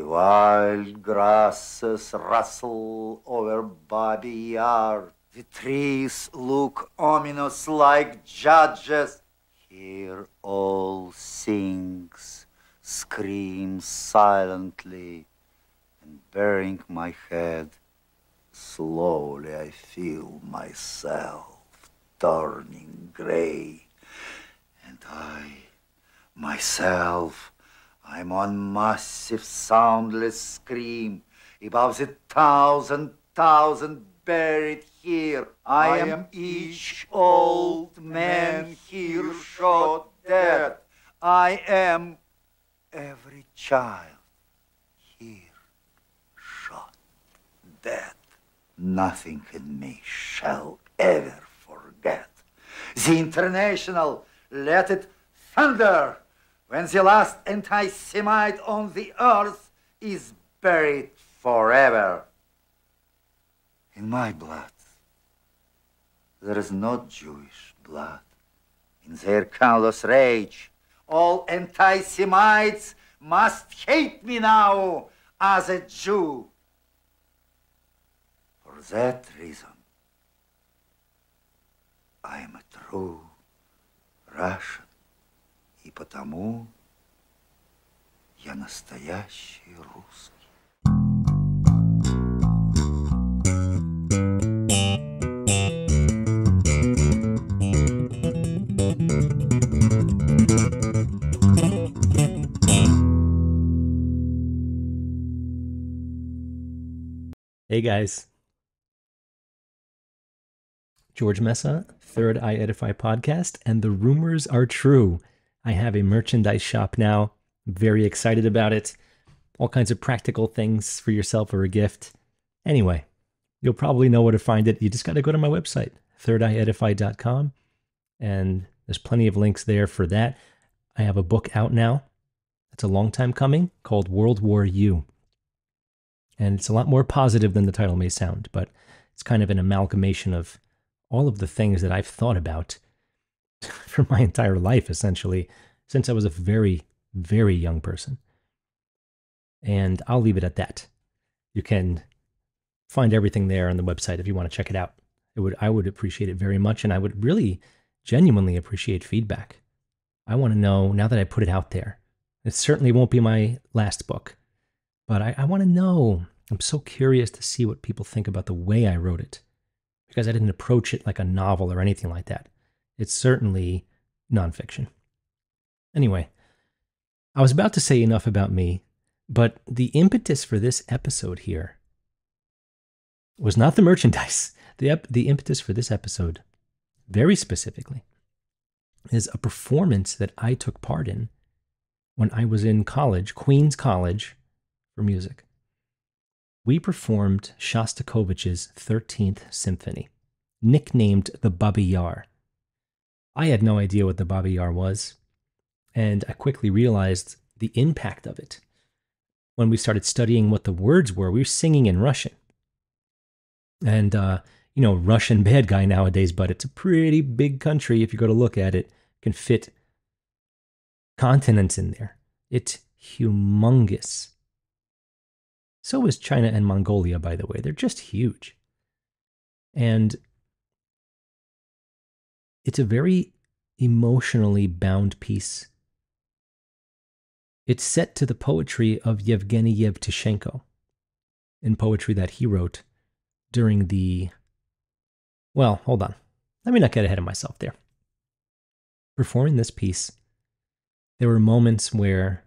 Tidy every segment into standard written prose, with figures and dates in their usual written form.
wild grasses rustle over Babi Yar. The trees look ominous like judges. Here all sings, screams silently, and burying my head, slowly I feel myself turning gray. And myself, I'm on massive soundless scream above the thousand buried here. I am each old man here shot dead. I am every child here shot dead. Nothing in me shall ever forget. The International, let it thunder when the last anti-Semite on the earth is buried forever. In my blood, there is no Jewish blood. In their callous rage, all anti-Semites must hate me now as a Jew. For that reason, I am a true Russian. И потому я настоящий русский. Hey guys. George Messa, Third Eye Edify podcast, and the rumors are true. I have a merchandise shop now. I'm very excited about it. All kinds of practical things for yourself or a gift. Anyway, you'll probably know where to find it. You just got to go to my website, thirdeyeedify.com, and there's plenty of links there for that. I have a book out now. It's a long time coming called World War U. And it's a lot more positive than the title may sound, but it's kind of an amalgamation of all of the things that I've thought about for my entire life, essentially, since I was a very, very young person. And I'll leave it at that. You can find everything there on the website if you want to check it out. I would appreciate it very much, and I would really genuinely appreciate feedback. I want to know, now that I put it out there, it certainly won't be my last book, but I want to know. I'm so curious to see what people think about the way I wrote it, because I didn't approach it like a novel or anything like that. It's certainly nonfiction. Anyway, I was about to say enough about me, but the impetus for this episode here was not the merchandise. The impetus for this episode, very specifically, is a performance that I took part in when I was in college, Queens College, for music. We performed Shostakovich's 13th Symphony, nicknamed the Babi Yar. I had no idea what the Babi Yar was, and I quickly realized the impact of it. When we started studying what the words were, we were singing in Russian. And, Russian bad guy nowadays, but it's a pretty big country if you go to look at it. It can fit continents in there. It's humongous. So is China and Mongolia, by the way. They're just huge. And it's a very emotionally bound piece. It's set to the poetry of Yevgeny Yevtushenko, in poetry that he wrote during the... Well, hold on. Let me not get ahead of myself there. Performing this piece, there were moments where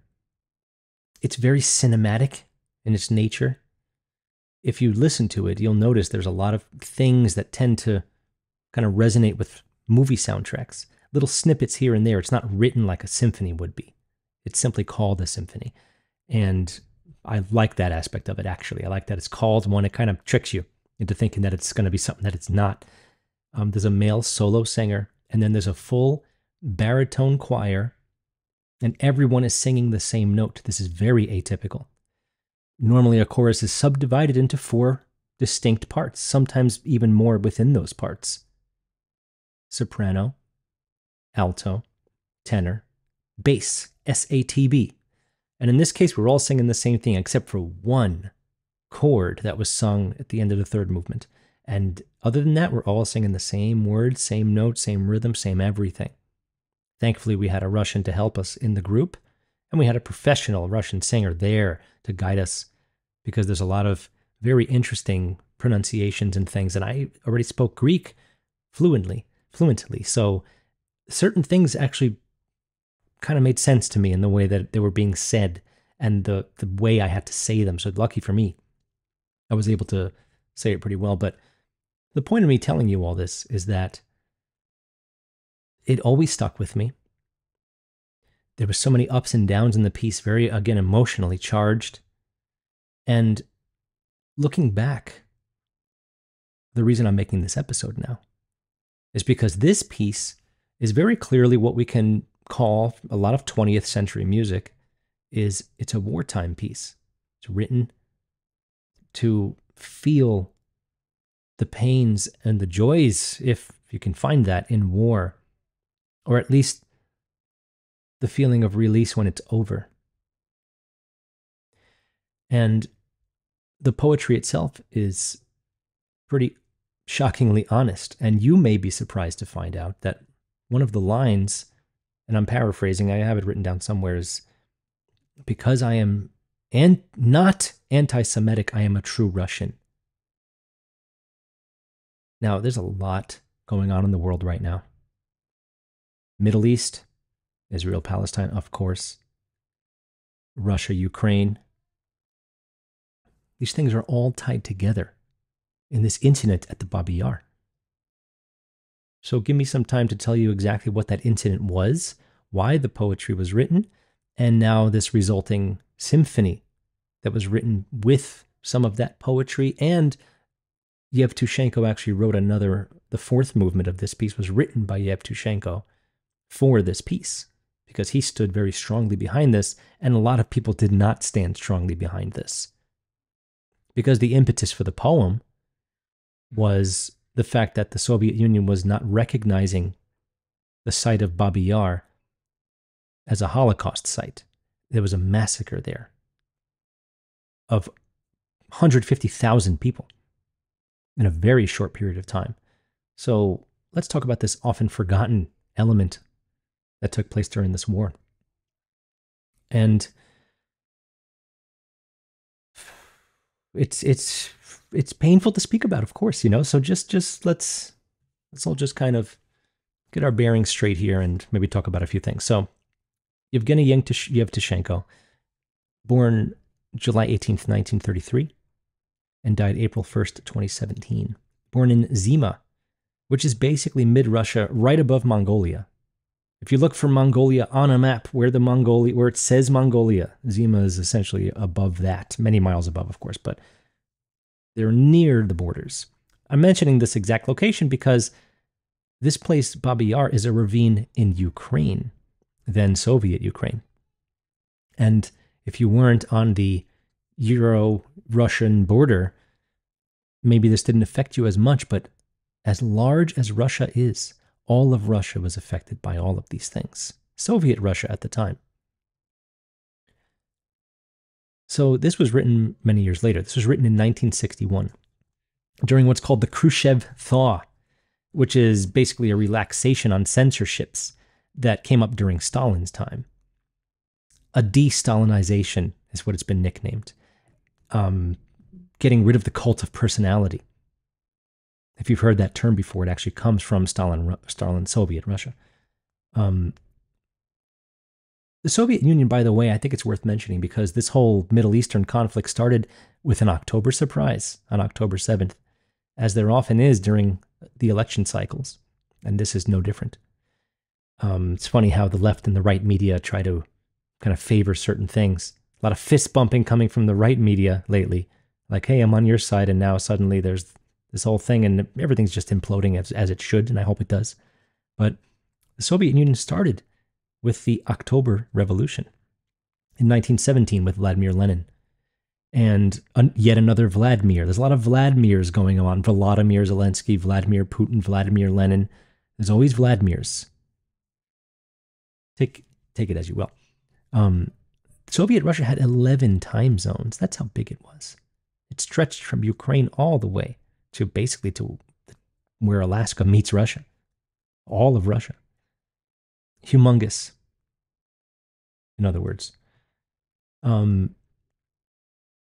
it's very cinematic in its nature. If you listen to it, you'll notice there's a lot of things that tend to kind of resonate with movie soundtracks. Little snippets here and there. It's not written like a symphony would be. It's simply called a symphony. And I like that aspect of it, actually. I like that it's called one. It kind of tricks you into thinking that it's going to be something that it's not. There's a male solo singer, and then there's a full baritone choir, and everyone is singing the same note. This is very atypical. Normally, a chorus is subdivided into 4 distinct parts, sometimes even more within those parts. Soprano, alto, tenor, bass, SATB. And in this case, we're all singing the same thing except for one chord that was sung at the end of the third movement. And other than that, we're all singing the same words, same notes, same rhythm, same everything. Thankfully, we had a Russian to help us in the group, and we had a professional Russian singer there to guide us, because there's a lot of very interesting pronunciations and things, and I already spoke Greek fluently. So certain things actually kind of made sense to me in the way that they were being said and the way I had to say them. So lucky for me, I was able to say it pretty well. But the point of me telling you all this is that it always stuck with me. There were so many ups and downs in the piece, very, again, emotionally charged. And looking back, the reason I'm making this episode now is because this piece is very clearly what we can call a lot of 20th century music it's a wartime piece. It's written to feel the pains and the joys, if you can find that, in war, or at least the feeling of release when it's over. And the poetry itself is pretty shockingly honest, and you may be surprised to find out that one of the lines, and I'm paraphrasing, I have it written down somewhere, is, because I am not anti-Semitic, I am a true Russian. Now, there's a lot going on in the world right now. Middle East, Israel, Palestine, of course, Russia, Ukraine. These things are all tied together in this incident at the Babi Yar. So give me some time to tell you exactly what that incident was, why the poetry was written, and now this resulting symphony that was written with some of that poetry. And Yevtushenko actually wrote the fourth movement of this piece was written by Yevtushenko for this piece, because he stood very strongly behind this, and a lot of people did not stand strongly behind this. Because the impetus for the poem was the fact that the Soviet Union was not recognizing the site of Babi Yar as a Holocaust site. There was a massacre there of 150,000 people in a very short period of time. So let's talk about this often forgotten element that took place during this war. And it's painful to speak about, of course, so just let's all just kind of get our bearings straight here and maybe talk about a few things. So Yevgeny Yevtushenko, born July 18th, 1933, and died April 1st, 2017. Born in Zima, which is basically mid-Russia, right above Mongolia. If you look for Mongolia on a map, where it says Mongolia, Zima is essentially above that, many miles above, of course, but they're near the borders. I'm mentioning this exact location because this place, Babi Yar, is a ravine in Ukraine, then Soviet Ukraine. And if you weren't on the Euro-Russian border, maybe this didn't affect you as much, but as large as Russia is, all of Russia was affected by all of these things. Soviet Russia at the time. So this was written many years later. This was written in 1961, during what's called the Khrushchev Thaw, which is basically a relaxation on censorships that came up during Stalin's time. A de-Stalinization is what it's been nicknamed. Getting rid of the cult of personality. If you've heard that term before, it actually comes from Stalin, Soviet Russia. The Soviet Union, by the way, I think it's worth mentioning because this whole Middle Eastern conflict started with an October surprise on October 7th, as there often is during the election cycles, and this is no different. It's funny how the left and the right media try to kind of favor certain things. A lot of fist bumping coming from the right media lately. Like, hey, I'm on your side, and now suddenly there's this whole thing, and everything's just imploding as it should, and I hope it does. But the Soviet Union started with the October Revolution in 1917 with Vladimir Lenin. And yet another Vladimir. There's a lot of Vladimirs going on. Volodymyr Zelensky, Vladimir Putin, Vladimir Lenin. There's always Vladimirs. Take it as you will. Soviet Russia had 11 time zones. That's how big it was. It stretched from Ukraine all the way to basically to where Alaska meets Russia. All of Russia. Humongous, in other words.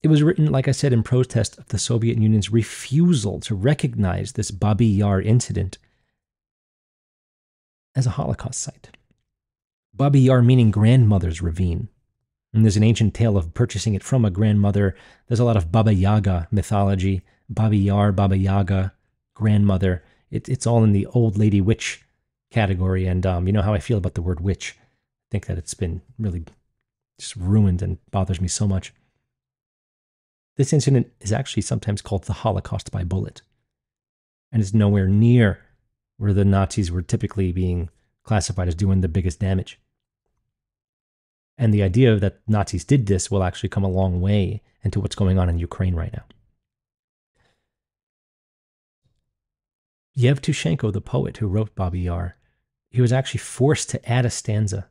It was written, like I said, in protest of the Soviet Union's refusal to recognize this Babi Yar incident as a Holocaust site. Babi Yar meaning grandmother's ravine. And there's an ancient tale of purchasing it from a grandmother. There's a lot of Baba Yaga mythology. Babi Yar, Baba Yaga, grandmother. It's all in the old lady witch category. And you know how I feel about the word witch. I think that it's been really just ruined and bothers me so much. This incident is actually sometimes called the Holocaust by bullet. And it's nowhere near where the Nazis were typically being classified as doing the biggest damage. And the idea that Nazis did this will actually come a long way into what's going on in Ukraine right now. Yevtushenko, the poet who wrote Babi Yar, he was actually forced to add a stanza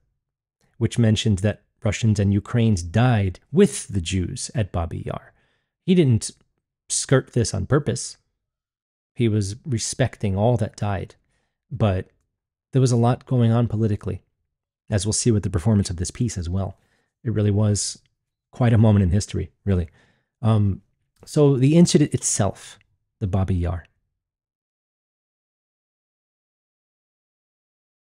which mentioned that Russians and Ukrainians died with the Jews at Babi Yar. He didn't skirt this on purpose. He was respecting all that died. But there was a lot going on politically, as we'll see with the performance of this piece as well. It really was quite a moment in history, really. So the incident itself, the Babi Yar.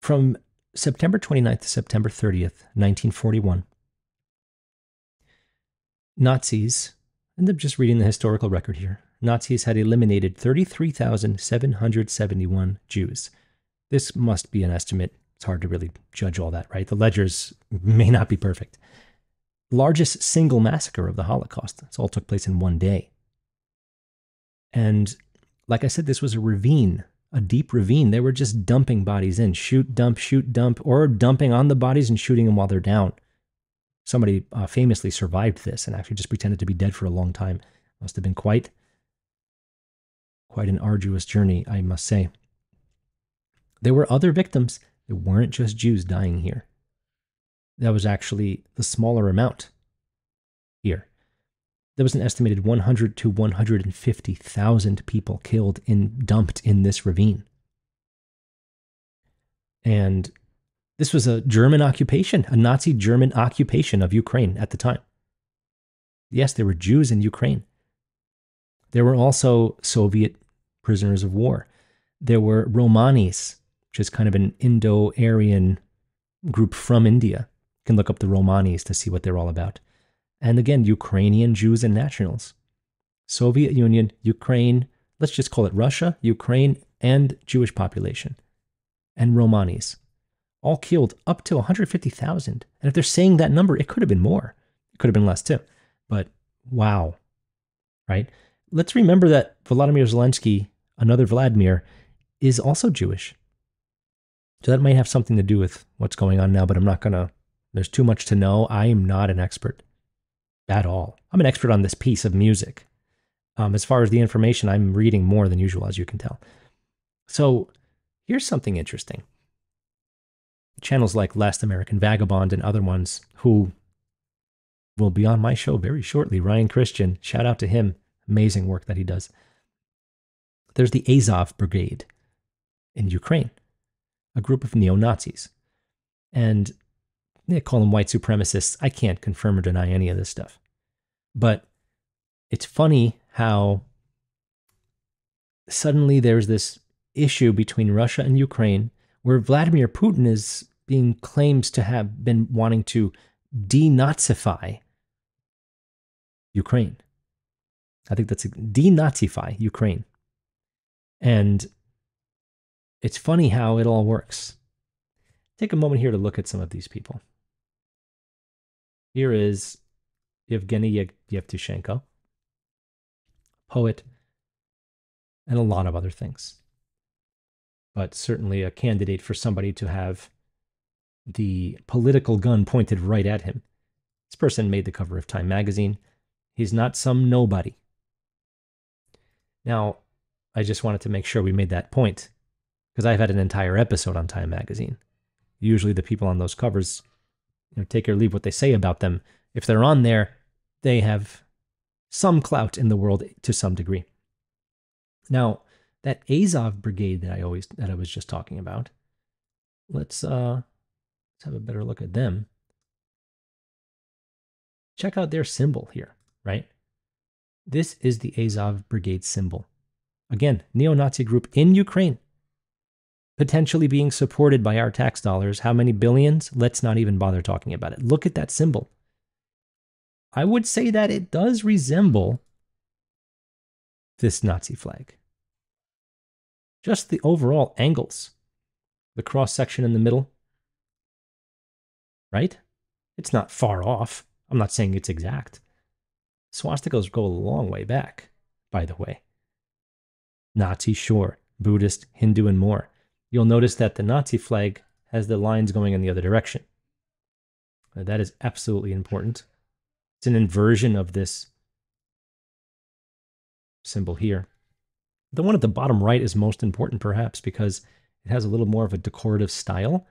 From September 29th to September 30th, 1941, Nazis, and I'm just reading the historical record here, Nazis had eliminated 33,771 Jews. This must be an estimate. It's hard to really judge all that, right? The ledgers may not be perfect. Largest single massacre of the Holocaust. This all took place in one day. And like I said, this was a ravine, a deep ravine. They were just dumping bodies in, shoot, dump, or dumping on the bodies and shooting them while they're down. Somebody famously survived this and actually just pretended to be dead for a long time. Must have been quite an arduous journey, I must say. There were other victims. There weren't just Jews dying here. That was actually the smaller amount here. There was an estimated 100 to 150,000 people killed and dumped in this ravine. And this was a German occupation, a Nazi German occupation of Ukraine at the time. Yes, there were Jews in Ukraine. There were also Soviet prisoners of war. There were Romanis, which is kind of an Indo-Aryan group from India. You can look up the Romanis to see what they're all about. And again, Ukrainian Jews and nationals. Soviet Union, Ukraine, let's just call it Russia, Ukraine, and Jewish population. And Romanis. All killed up to 150,000. And if they're saying that number, it could have been more. It could have been less too. But wow, right? Let's remember that Volodymyr Zelensky, another Vladimir, is also Jewish. So that might have something to do with what's going on now, but I'm not going to, there's too much to know. I am not an expert at all. I'm an expert on this piece of music. As far as the information, I'm reading more than usual, as you can tell. So here's something interesting. Channels like Last American Vagabond and other ones who will be on my show very shortly, Ryan Christian, shout out to him, amazing work that he does. There's the Azov Brigade in Ukraine, a group of neo-Nazis. And they call them white supremacists. I can't confirm or deny any of this stuff. But it's funny how suddenly there's this issue between Russia and Ukraine where Vladimir Putin is being claims to have been wanting to denazify Ukraine. I think that's denazify Ukraine. And it's funny how it all works. Take a moment here to look at some of these people. Here is Yevgeny Yevtushenko, poet, and a lot of other things. But certainly a candidate for somebody to have the political gun pointed right at him. This person made the cover of Time magazine. He's not some nobody. Now, I just wanted to make sure we made that point, because I've had an entire episode on Time magazine. Usually the people on those covers take or leave what they say about them. If they're on there, they have some clout in the world to some degree. Now, that Azov brigade that I was just talking about, let's have a better look at them. Check out their symbol here, right? This is the Azov brigade symbol. Again, neo-Nazi group in Ukraine, potentially being supported by our tax dollars. How many billions? Let's not even bother talking about it. Look at that symbol. I would say that it does resemble this Nazi flag. Just the overall angles, the cross section in the middle, right? It's not far off. I'm not saying it's exact. Swastikas go a long way back, by the way. Nazi, sure. Buddhist, Hindu, and more. You'll notice that the Nazi flag has the lines going in the other direction. That is absolutely important. It's an inversion of this symbol here. The one at the bottom right is most important, perhaps, because it has a little more of a decorative style.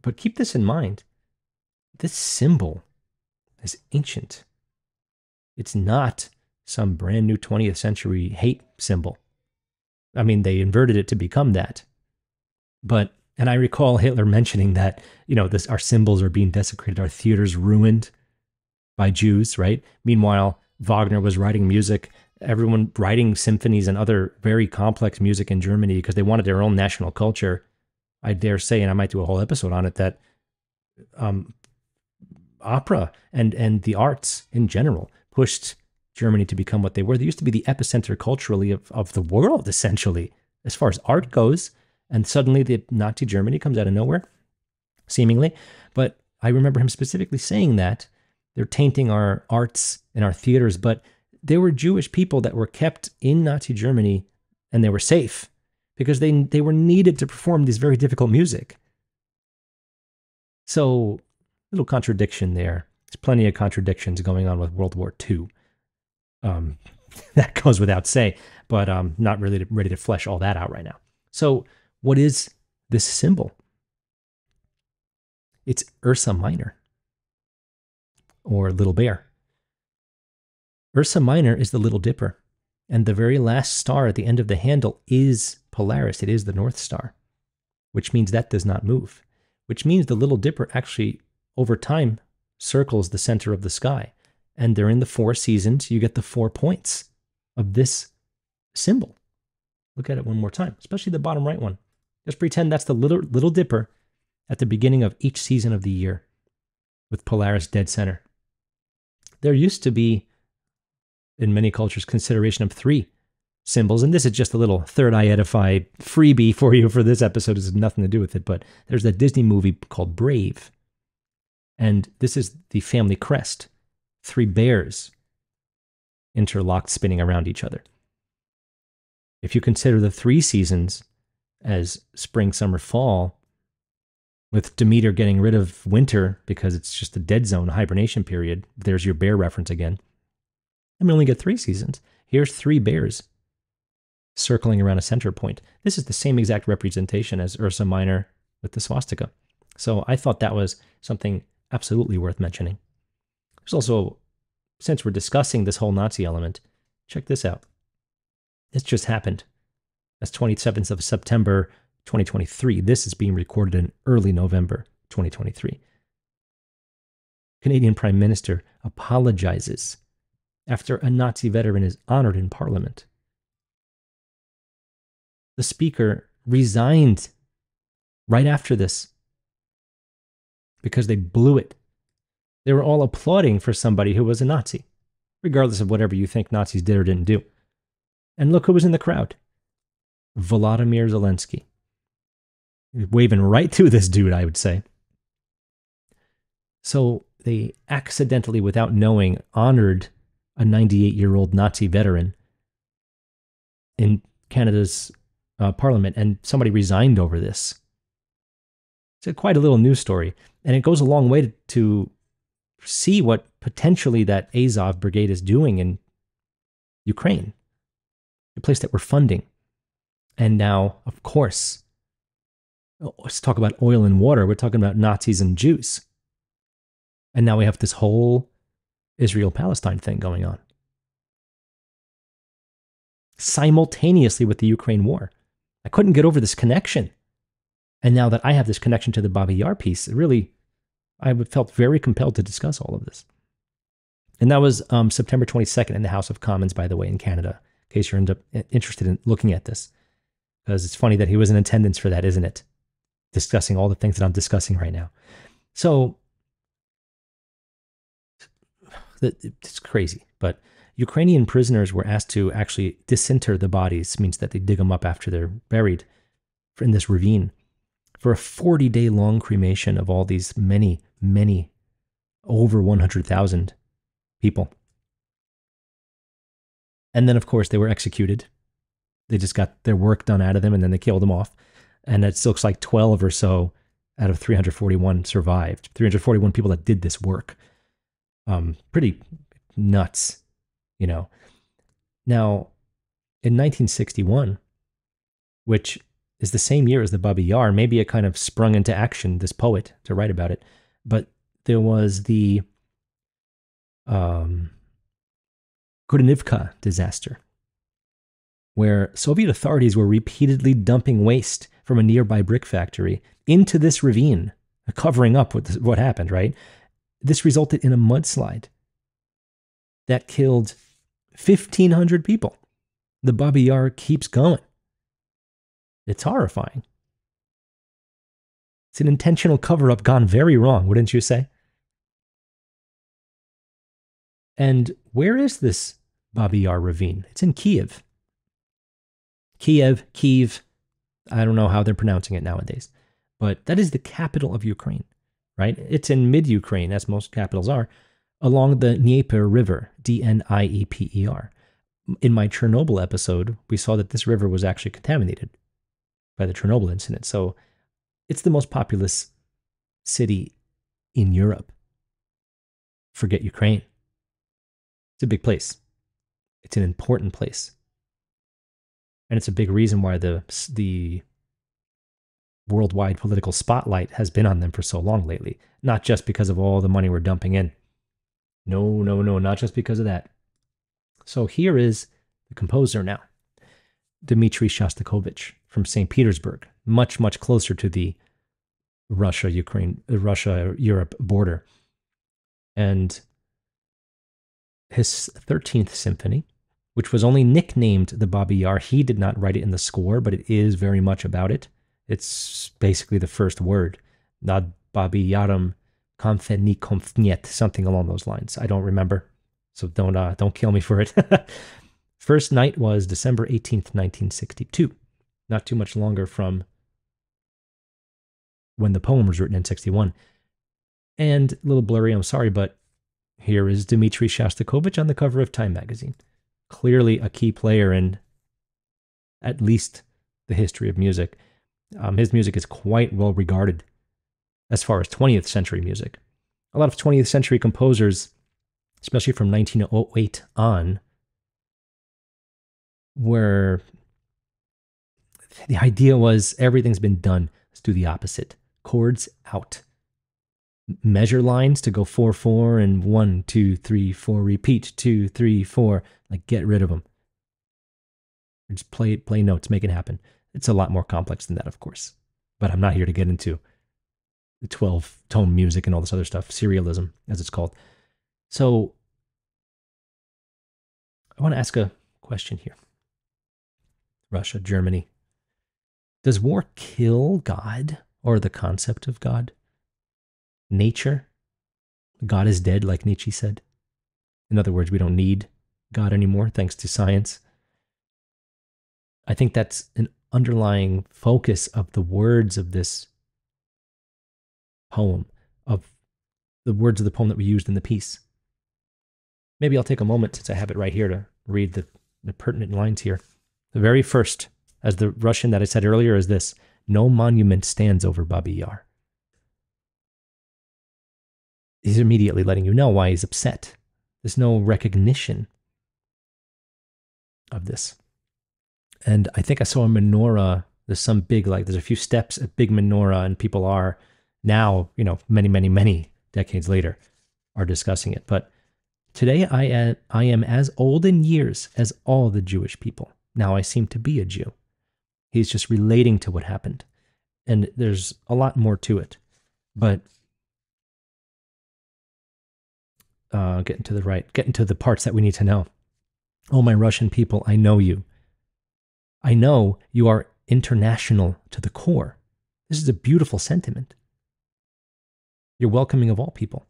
But keep this in mind. This symbol is ancient. It's not some brand new 20th century hate symbol. I mean, they inverted it to become that. But, and I recall Hitler mentioning that, our symbols are being desecrated, our theaters ruined by Jews, right? Meanwhile, Wagner was writing music, everyone writing symphonies and other very complex music in Germany because they wanted their own national culture. I dare say, and I might do a whole episode on it, that opera and the arts in general pushed Germany to become what they were. They used to be the epicenter culturally of the world, essentially, as far as art goes. And suddenly the Nazi Germany comes out of nowhere, seemingly. But I remember him specifically saying that they're tainting our arts and our theaters. But there were Jewish people that were kept in Nazi Germany and they were safe because they were needed to perform this very difficult music. So, little contradiction there. There's plenty of contradictions going on with World War II. That goes without say, but I'm not really ready to flesh all that out right now. So, what is this symbol? It's Ursa Minor, or Little Bear. Ursa Minor is the Little Dipper, and the very last star at the end of the handle is Polaris. It is the North Star, which means that does not move, which means the Little Dipper actually, over time, circles the center of the sky. And during the 4 seasons, you get the 4 points of this symbol. Look at it one more time, especially the bottom right one. Just pretend that's the little Dipper at the beginning of each season of the year with Polaris dead center. There used to be, in many cultures, consideration of 3 symbols. And this is just a little Third Eye Edify freebie for you for this episode. This has nothing to do with it. But there's a Disney movie called Brave. And this is the family crest. 3 bears interlocked, spinning around each other. If you consider the 3 seasons as spring, summer, fall, with Dimitri getting rid of winter because it's just a dead zone, a hibernation period, there's your bear reference again. And we only get 3 seasons. Here's 3 bears circling around a center point. This is the same exact representation as Ursa Minor with the swastika. So I thought that was something absolutely worth mentioning. There's also, since we're discussing this whole Nazi element, check this out. This just happened. That's 27th of September, 2023. This is being recorded in early November, 2023. Canadian Prime Minister apologizes after a Nazi veteran is honored in Parliament. The Speaker resigned right after this because they blew it. They were all applauding for somebody who was a Nazi, regardless of whatever you think Nazis did or didn't do. And look who was in the crowd. Volodymyr Zelensky. Waving right to this dude, I would say. So they accidentally, without knowing, honored a 98-year-old Nazi veteran in Canada's parliament, and somebody resigned over this. It's quite a little news story, and it goes a long way to see what potentially that Azov brigade is doing in Ukraine, a place that we're funding. And now, of course, let's talk about oil and water. We're talking about Nazis and Jews. And now we have this whole Israel-Palestine thing going on simultaneously with the Ukraine war. I couldn't get over this connection. And now that I have this connection to the Babi Yar piece, really, I felt very compelled to discuss all of this. And that was September 22nd in the House of Commons, by the way, in Canada, in case you're interested in looking at this. Because it's funny that he was in attendance for that, isn't it? Discussing all the things that I'm discussing right now. So, it's crazy. But Ukrainian prisoners were asked to actually disinter the bodies, means that they dig them up after they're buried in this ravine, for a 40-day long cremation of all these many, over 100,000 people. And then, of course, they were executed. They just got their work done out of them, and then they killed them off. And it looks like 12 or so out of 341 survived. 341 people that did this work. Pretty nuts, you know. Now, in 1961, which is the same year as the Babi Yar, maybe it kind of sprung into action, this poet, to write about it. But there was the Kudynivka disaster, where Soviet authorities were repeatedly dumping waste from a nearby brick factory into this ravine, covering up what happened, right? This resulted in a mudslide that killed 1,500 people. The Babi Yar keeps going. It's horrifying. It's an intentional cover-up gone very wrong, wouldn't you say? And where is this Babi Yar ravine? It's in Kiev. Kiev, I don't know how they're pronouncing it nowadays, but that is the capital of Ukraine, right? It's in mid-Ukraine, as most capitals are, along the Dnieper River, Dnieper. In my Chernobyl episode, we saw that this river was actually contaminated by the Chernobyl incident. So it's the most populous city in Europe. Forget Ukraine. It's a big place. It's an important place. And it's a big reason why the worldwide political spotlight has been on them for so long lately. Not just because of all the money we're dumping in. No, not just because of that. So here is the composer now, Dimitri Shostakovich from St. Petersburg, much closer to the Russia-Europe border. And his 13th symphony, which was only nicknamed the Babi Yar, he did not write it in the score, but it is very much about it. It's basically the first word, Nad Babi Yaram Komfeni Komfnyet, something along those lines. I don't remember, so don't kill me for it. First night was December 18th, 1962. Not too much longer from when the poem was written in 61. And a little blurry, I'm sorry, but here is Dmitri Shostakovich on the cover of Time magazine. Clearly a key player in at least the history of music. His music is quite well regarded as far as 20th century music. A lot of 20th century composers, especially from 1908 on, where the idea was everything's been done. Let's do the opposite. Chords out. Measure lines to go 4/4 and 1 2 3 4 repeat 2 3 4. Like, get rid of them. Just play notes, make it happen. It's a lot more complex than that, of course. But I'm not here to get into the 12-tone music and all this other stuff, serialism, as it's called. So I want to ask a question here. Russia, Germany. Does war kill God or the concept of God? Nature? God is dead, like Nietzsche said. In other words, we don't need God anymore, thanks to science. I think that's an underlying focus of the words of this poem, of the words of the poem that we used in the piece. Maybe I'll take a moment, since I have it right here, to read the pertinent lines here. The very first, as the Russian that I said earlier, is this: no monument stands over Babi Yar. He's immediately letting you know why he's upset. There's no recognition of this. And I think I saw a menorah. There's some big, there's a few steps, a big menorah, and people are now, many decades later, are discussing it. But today I am as old in years as all the Jewish people. Now I seem to be a Jew. He's just relating to what happened. And there's a lot more to it. But getting to the parts that we need to know. Oh, my Russian people, I know you. I know you are international to the core. This is a beautiful sentiment. You're welcoming of all people.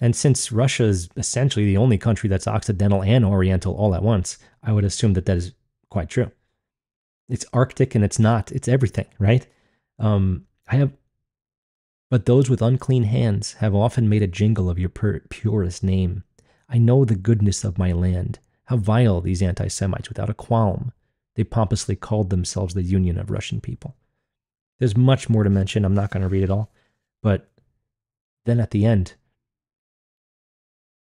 And since Russia is essentially the only country that's Occidental and Oriental all at once, I would assume that that is quite true. It's Arctic and it's not. It's everything, right? But those with unclean hands have often made a jingle of your purest name. I know the goodness of my land. How vile these anti-Semites, without a qualm. They pompously called themselves the Union of Russian People. There's much more to mention. I'm not going to read it all. But then at the end,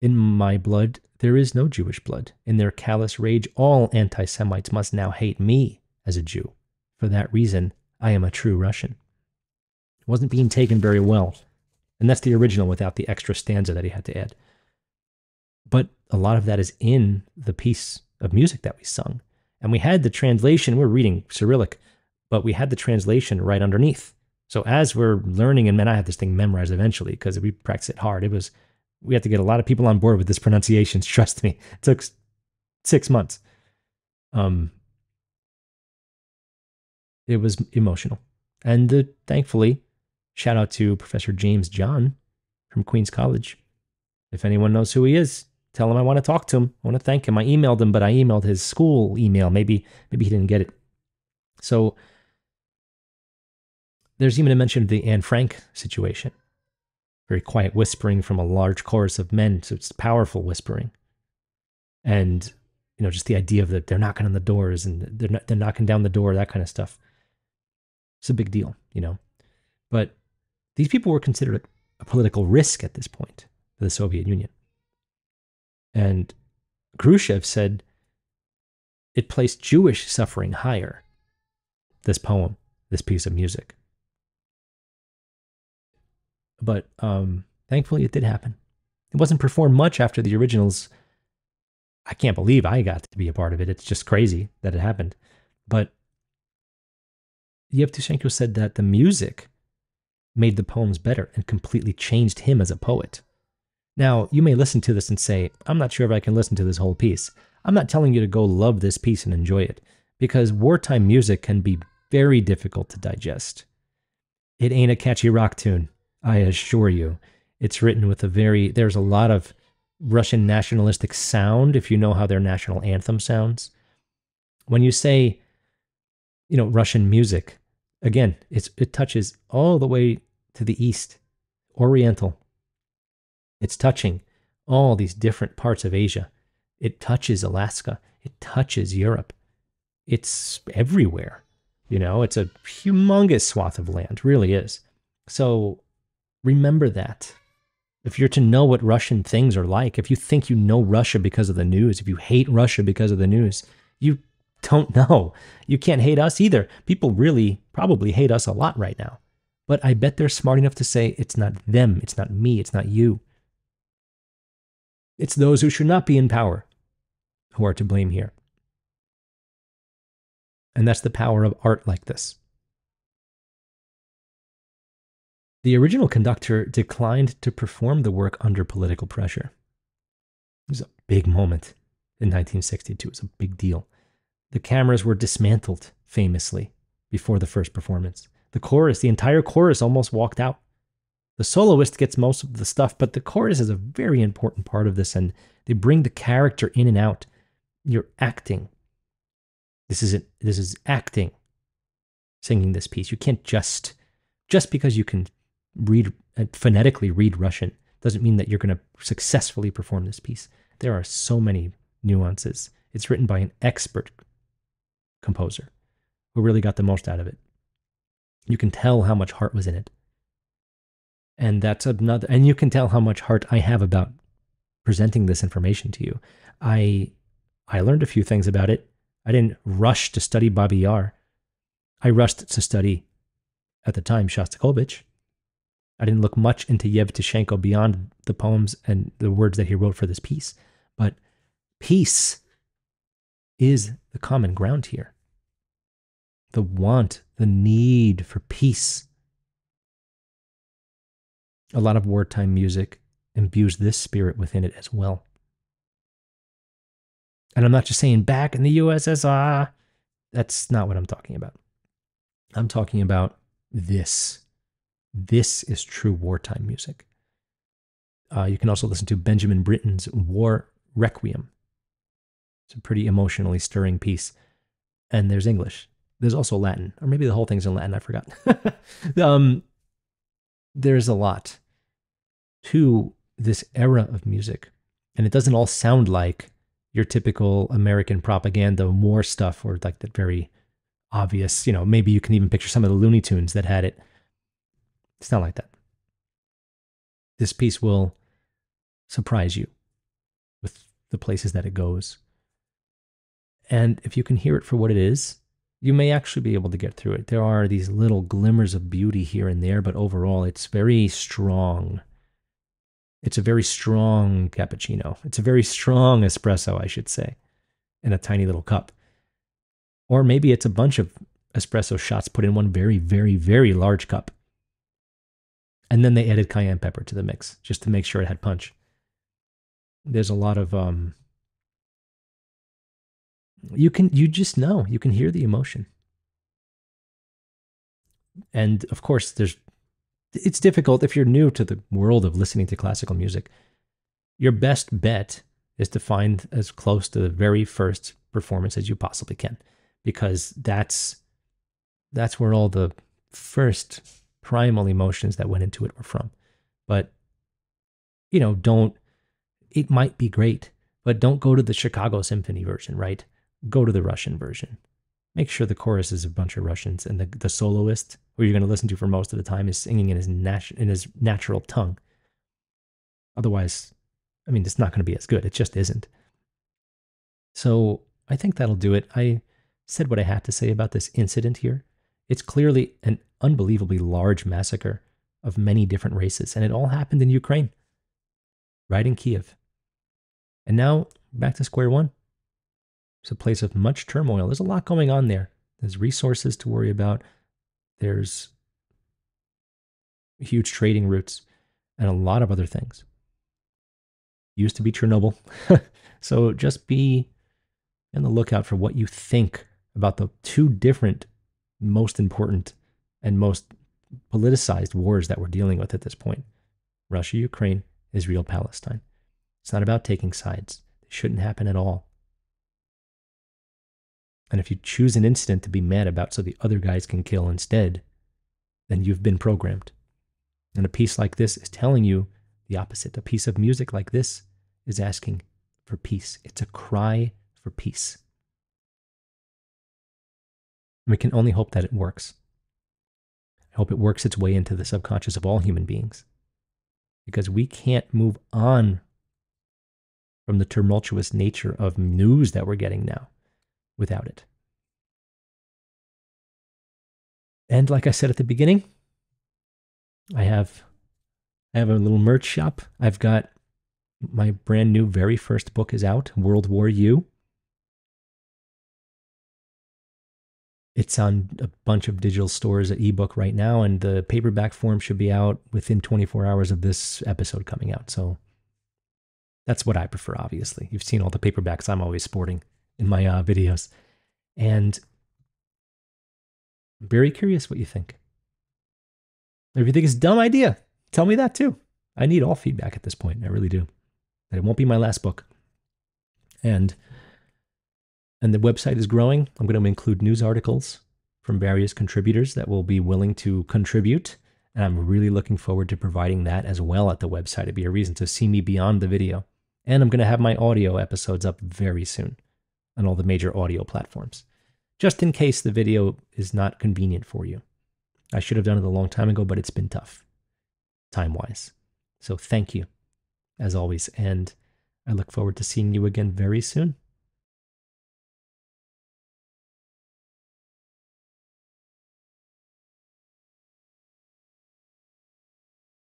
in my blood, there is no Jewish blood. In their callous rage, all anti-Semites must now hate me as a Jew. For that reason, I am a true Russian. It wasn't being taken very well. And that's the original without the extra stanza that he had to add. But a lot of that is in the piece of music that we sung. And we had the translation, we're reading Cyrillic, but we had the translation right underneath. So as we're learning, and I have this thing memorized eventually because we practiced it hard. We had to get a lot of people on board with this pronunciation. Trust me, it took 6 months. It was emotional. And thankfully, shout out to Professor James John from Queens College. If anyone knows who he is, tell him I want to talk to him. I want to thank him. I emailed him, but I emailed his school email. Maybe he didn't get it. So there's even a mention of the Anne Frank situation. Very quiet whispering from a large chorus of men. So it's powerful whispering. And, just the idea of that they're knocking on the doors and they're knocking down the door, that kind of stuff. It's a big deal, But these people were considered a political risk at this point for the Soviet Union. And Khrushchev said it placed Jewish suffering higher, this poem, this piece of music. But thankfully it did happen. It wasn't performed much after the originals. I can't believe I got to be a part of it. It's just crazy that it happened. But Yevtushenko said that the music made the poems better and completely changed him as a poet. Now, you may listen to this and say, I'm not sure if I can listen to this whole piece. I'm not telling you to go love this piece and enjoy it, because wartime music can be very difficult to digest. It ain't a catchy rock tune, I assure you. It's written with there's a lot of Russian nationalistic sound, if you know how their national anthem sounds. When you say, Russian music, again, it touches all the way to the east, Oriental. It's touching all these different parts of Asia. It touches Alaska. It touches Europe. It's everywhere. It's a humongous swath of land, really is. So remember that. If you're to know what Russian things are like, if you think you know Russia because of the news, if you hate Russia because of the news, you don't know. You can't hate us either. People really probably hate us a lot right now. But I bet they're smart enough to say it's not them, it's not me, it's not you. It's those who should not be in power who are to blame here. And that's the power of art like this. The original conductor declined to perform the work under political pressure. It was a big moment in 1962. It was a big deal. The cameras were dismantled, famously, before the first performance. The entire chorus almost walked out. The soloist gets most of the stuff, but the chorus is a very important part of this, and they bring the character in and out. You're acting. This is acting, singing this piece. You can't just because you can phonetically read Russian doesn't mean that you're going to successfully perform this piece. There are so many nuances. It's written by an expert composer who really got the most out of it. You can tell how much heart was in it. And you can tell how much heart I have about presenting this information to you. I learned a few things about it. I didn't rush to study Babi Yar. I rushed to study, at the time, Shostakovich. I didn't look much into Yevtushenko beyond the poems and the words that he wrote for this piece. But peace is the common ground here. The want, the need for peace. A lot of wartime music imbues this spirit within it as well. And I'm not just saying back in the USSR. That's not what I'm talking about. I'm talking about this. This is true wartime music. You can also listen to Benjamin Britten's War Requiem. It's a pretty emotionally stirring piece. And there's English. There's also Latin. Or maybe the whole thing's in Latin, I forgot. There's a lot to this era of music. And it doesn't all sound like your typical American propaganda war stuff, or like that very obvious, maybe you can even picture some of the Looney Tunes that had it. It's not like that. This piece will surprise you with the places that it goes. And if you can hear it for what it is, you may actually be able to get through it. There are these little glimmers of beauty here and there, but overall it's very strong. It's a very strong cappuccino. It's a very strong espresso, I should say, in a tiny little cup. Or maybe it's a bunch of espresso shots put in one very, very, very large cup. And then they added cayenne pepper to the mix just to make sure it had punch. There's a lot of, you just know, you can hear the emotion. And of course, it's difficult if you're new to the world of listening to classical music. Your best bet is to find as close to the very first performance as you possibly can, because that's where all the first primal emotions that went into it were from. But, it might be great, but don't go to the Chicago Symphony version, right? Go to the Russian version. Make sure the chorus is a bunch of Russians, and the soloist, who you're going to listen to for most of the time, is singing in his natural tongue. Otherwise, it's not going to be as good. It just isn't. So I think that'll do it. I said what I had to say about this incident here. It's clearly an unbelievably large massacre of many different races, and it all happened in Ukraine, right in Kiev. And now, back to square one. It's a place of much turmoil. There's a lot going on there. There's resources to worry about. There's huge trading routes and a lot of other things. Used to be Chernobyl. So just be on the lookout for what you think about the two different, most important and most politicized wars that we're dealing with at this point. Russia, Ukraine, Israel, Palestine. It's not about taking sides. It shouldn't happen at all. And if you choose an incident to be mad about so the other guys can kill instead, then you've been programmed. And a piece like this is telling you the opposite. A piece of music like this is asking for peace. It's a cry for peace. And we can only hope that it works. I hope it works its way into the subconscious of all human beings. Because we can't move on from the tumultuous nature of news that we're getting now without it. And like I said at the beginning, I have a little merch shop. I've got my brand new very first book is out, World War U. It's on a bunch of digital stores at ebook right now, and the paperback form should be out within 24 hours of this episode coming out. So that's what I prefer, obviously. You've seen all the paperbacks I'm always sporting in my videos. And I'm very curious what you think. If you think it's a dumb idea, tell me that too. I need all feedback at this point. I really do. And it won't be my last book. And the website is growing. I'm going to include news articles from various contributors that will be willing to contribute. And I'm really looking forward to providing that as well at the website. It'd be a reason to see me beyond the video. And I'm going to have my audio episodes up very soon on all the major audio platforms, just in case the video is not convenient for you. I should have done it a long time ago, but it's been tough, time-wise. So thank you, as always, and I look forward to seeing you again very soon.